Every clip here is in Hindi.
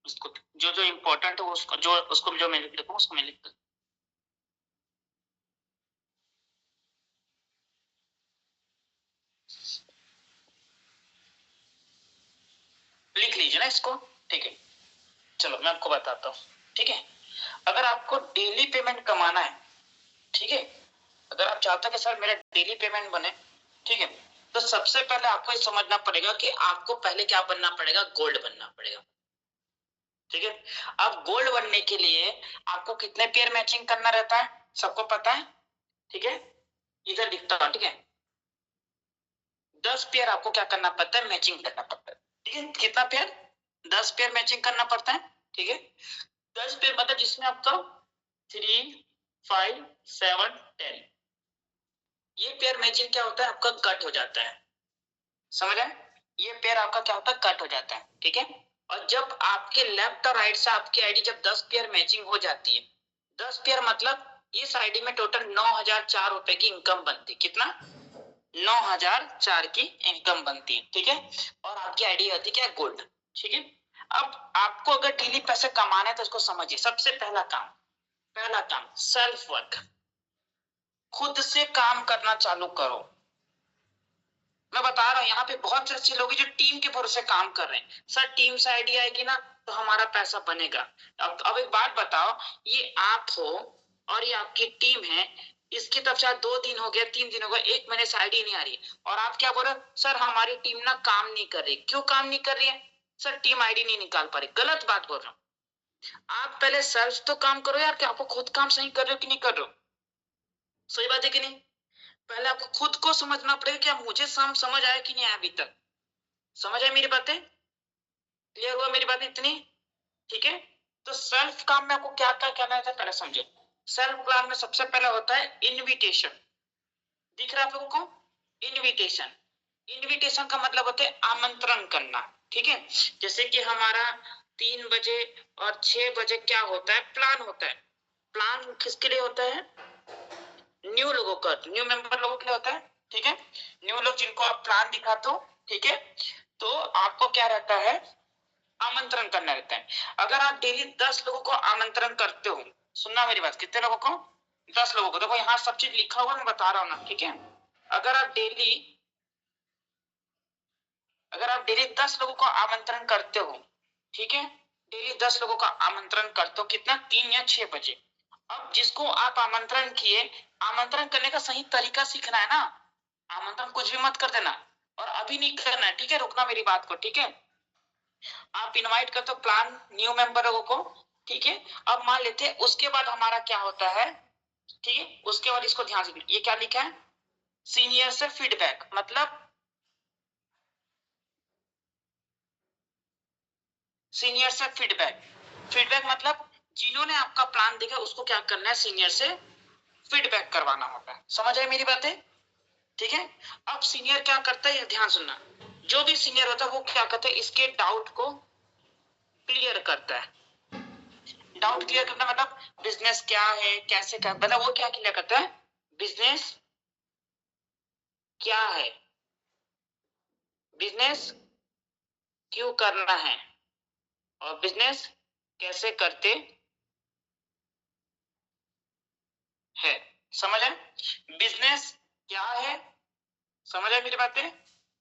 उसको जो जो इम्पोर्टेंट है उसको जो मैं लिख दूँ उसको मैं लिख दूँ। लिख लीजिए ना इसको, ठीक है। चलो मैं आपको बताता हूँ, ठीक है। अगर आपको डेली पेमेंट कमाना है, ठीक है, अगर आप चाहते हो कि सर मेरा डेली पेमेंट बने, ठीक है, तो सबसे पहले आपको ये समझना पड़ेगा कि आपको पहले क्या बनना पड़ेगा, गोल्ड बनना पड़ेगा, ठीक है। अब गोल्ड बनने के लिए आपको कितने पेयर मैचिंग करना रहता है, सबको पता है, ठीक है। इधर लिखता हूं, ठीक है। 10 पेयर आपको क्या करना पड़ता है, मैचिंग करना पड़ता है, ठीक है। कितना पेयर, 10 पेयर मैचिंग करना पड़ता है, ठीक है। 10 पेयर मतलब जिसमें आपका 3, 5, 7, 10, ये पेयर मैचिंग क्या होता है, आपका कट हो जाता है, समझ आए। ये पेयर आपका क्या होता है, कट हो जाता है, ठीक है। और जब आपके लेफ्ट और राइट से आपकी आईडी जब 10 पेयर मैचिंग हो जाती है, 10 पेयर मतलब इस आईडी में टोटल 9,004 रुपए की इनकम बनती है। कितना, 9,004 की इनकम बनती है, ठीक है। और आपकी आईडी होती है क्या, गोल्ड, ठीक है। अब आपको अगर डेली पैसे कमाने हैं तो इसको समझिए। सबसे पहला काम सेल्फ वर्क, खुद से काम करना चालू करो। मैं बता रहा हूं यहाँ पे बहुत से अच्छे लोग हैं जो टीम के भरोसे काम कर रहे हैं, सर टीम से आईडी आएगी ना तो हमारा पैसा बनेगा। अब एक बात बताओ, ये आप हो और ये आपकी टीम है, इसकी तरफ से 2 दिन हो गया, 3 दिन हो गया, 1 महीने से आईडी नहीं आ रही, और आप क्या बोल रहे हो, सर हमारी टीम ना काम नहीं कर रही। क्यों काम नहीं कर रही है, सर टीम आईडी नहीं निकाल पा रही। गलत बात बोल रहा हूँ। आप पहले सेल्फ तो काम करो यार, कि आपको खुद काम सही कर रहे हो कि नहीं कर रहे हो, सही बात है कि नहीं। पहले आपको खुद को समझना पड़ेगा कि आप मुझे समझ आया कि नहीं आया अभी तक, समझ आए मेरी बातें, क्लियर हुआ मेरी बातें इतनी, ठीक है। तो सेल्फ काम में आपको क्या क्या करना है पहले समझो। सेल्फ काम में सबसे पहले होता है इनविटेशन, दिख रहा है आप लोगों को, इनविटेशन। इनविटेशन का मतलब होता है आमंत्रण करना, ठीक है। जैसे कि हमारा 3 बजे और 6 बजे क्या होता है, प्लान होता है। प्लान किसके लिए होता है, न्यू लोगों का, न्यू मेंबर लोगों के लिए होता है, ठीक है। न्यू लोग जिनको आप प्लान दिखाते हो, ठीक है, तो आपको क्या रहता है, आमंत्रण करना रहता है। अगर आप डेली 10 लोगों को आमंत्रण करते हो, सुनना मेरी बात, कितने लोगों को, 10 लोगों को। देखो यहाँ सब चीज लिखा हुआ मैं बता रहा हूँ ना, ठीक है। अगर आप डेली अगर आप डेली 10 लोगों को आमंत्रण करते हो, ठीक है, डेली 10 लोगों का आमंत्रण करते हो, कितना, 3 या 6 बजे। अब जिसको आप आमंत्रण किए, आमंत्रण करने का सही तरीका सीखना है ना, आमंत्रण कुछ भी मत कर देना, और अभी नहीं करना है, ठीक है, रुकना मेरी बात को, ठीक है। आप इनवाइट करते हो प्लान न्यू मेंबर लोगों को, ठीक है। अब मान लेते हैं उसके बाद हमारा क्या होता है, ठीक है, उसके बाद इसको ध्यान से, ये क्या लिखा है, सीनियर से फीडबैक, मतलब सीनियर से फीडबैक, फीडबैक मतलब जिन्होंने आपका प्लान देखा उसको क्या करना है, सीनियर से फीडबैक करवाना होता है, समझ आए मेरी बातें, ठीक है। अब सीनियर क्या करता है, ध्यान सुनना, जो भी सीनियर होता है वो क्या करता है, इसके डाउट को क्लियर करता है। डाउट क्लियर करना मतलब बिजनेस क्या है, कैसे क्या, मतलब वो क्या क्लियर करता है, बिजनेस क्या है, बिजनेस क्यों करना है, और बिजनेस कैसे करते हैं, समझ आए। बिजनेस क्या है, समझ आए मेरी बातें,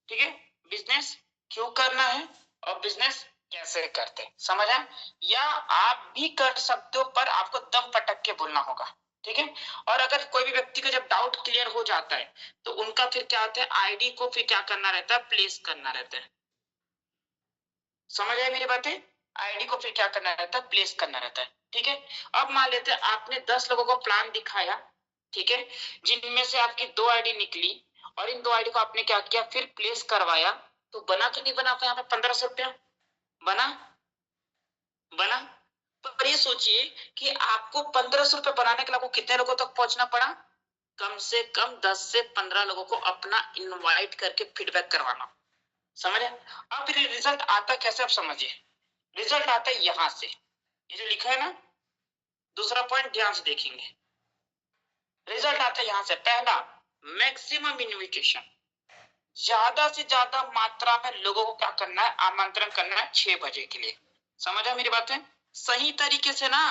ठीक है। बिजनेस क्यों करना है और बिजनेस कैसे करते हैं, समझ आए। या आप भी कर सकते हो पर आपको दम पटक के बोलना होगा, ठीक है। और अगर कोई भी व्यक्ति का जब डाउट क्लियर हो जाता है तो उनका फिर क्या होता है, आईडी को फिर क्या करना रहता है, प्लेस करना रहता है, समझ आए मेरी बातें। आईडी को फिर क्या करना रहता है, प्लेस करना रहता है, ठीक है। अब मान लेते हैं आपने 10 लोगों को प्लान दिखाया, ठीक है, जिनमें से आपकी 2 आईडी निकली, और इन 2 आईडी को आपने क्या किया, फिर प्लेस करवाया, तो बना कि नहीं बना आपको यहाँ पे 1500 रुपया बना, बना। पर ये सोचिए कि आपको 1500 रुपये बनाने के लिए आपको कितने लोगों तक पहुंचना पड़ा, कम से कम 10 से 15 लोगों को अपना इनवाइट करके फीडबैक करवाना, समझे। अब फिर रिजल्ट आता कैसे, आप समझिए। रिजल्ट आता है यहां से, ये जो लिखा है ना, दूसरा पॉइंट ध्यान से देखेंगे। रिजल्ट आता है यहां से, पहला मैक्सिमम इनविटेशन, ज्यादा से ज्यादा मात्रा में लोगों को क्या करना है, आमंत्रण करना है 6 बजे के लिए, समझ आया मेरी बातें? सही तरीके से ना।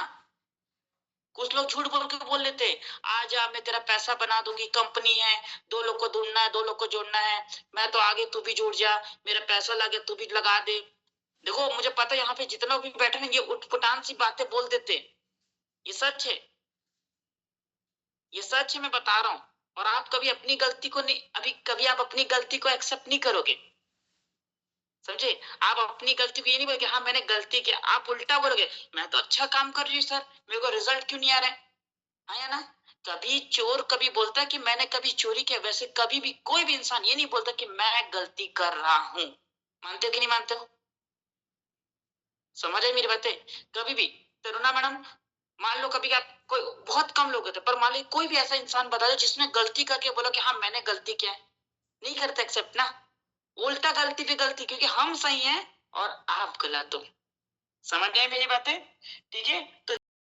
कुछ लोग झूठ बोल के बोल लेते, आ जा मैं तेरा पैसा बना दूंगी, कंपनी है, 2 लोग को ढूंढना है, 2 लोग को जोड़ना है, मैं तो आगे तू भी जुड़ जा, मेरा पैसा लगे तू भी लगा दे। देखो मुझे पता है यहाँ पे जितना भी बैठे ना ये उटपटांग सी बातें बोल देते। ये सच है, ये सच है, मैं बता रहा हूँ। और आप कभी अपनी गलती को नहीं, अभी कभी आप अपनी गलती को एक्सेप्ट नहीं करोगे, समझे? आप अपनी गलती को ये नहीं बोलोगे हाँ मैंने गलती किया, आप उल्टा बोलोगे मैं तो अच्छा काम कर रही हूँ सर, मेरे को रिजल्ट क्यों नहीं आ रहा है? आया ना? कभी चोर कभी बोलता है कि मैंने कभी चोरी किया, वैसे कभी भी कोई भी इंसान ये नहीं बोलता कि मैं गलती कर रहा हूं। मानते हो कि नहीं मानते हो? समझ आई मेरी बातें? कभी भी तरुणा मैडम, मान लो कभी आप कोई, बहुत कम लोग होते पर मान लो कोई भी ऐसा इंसान बता दो जिसने गलती करके बोला कि हाँ मैंने गलती किया है, नहीं करते एक्सेप्ट ना। उल्टा गलती पे गलती, क्योंकि हम सही हैं और आप गलत हो। समझ गए मेरी बातें? ठीक है, तो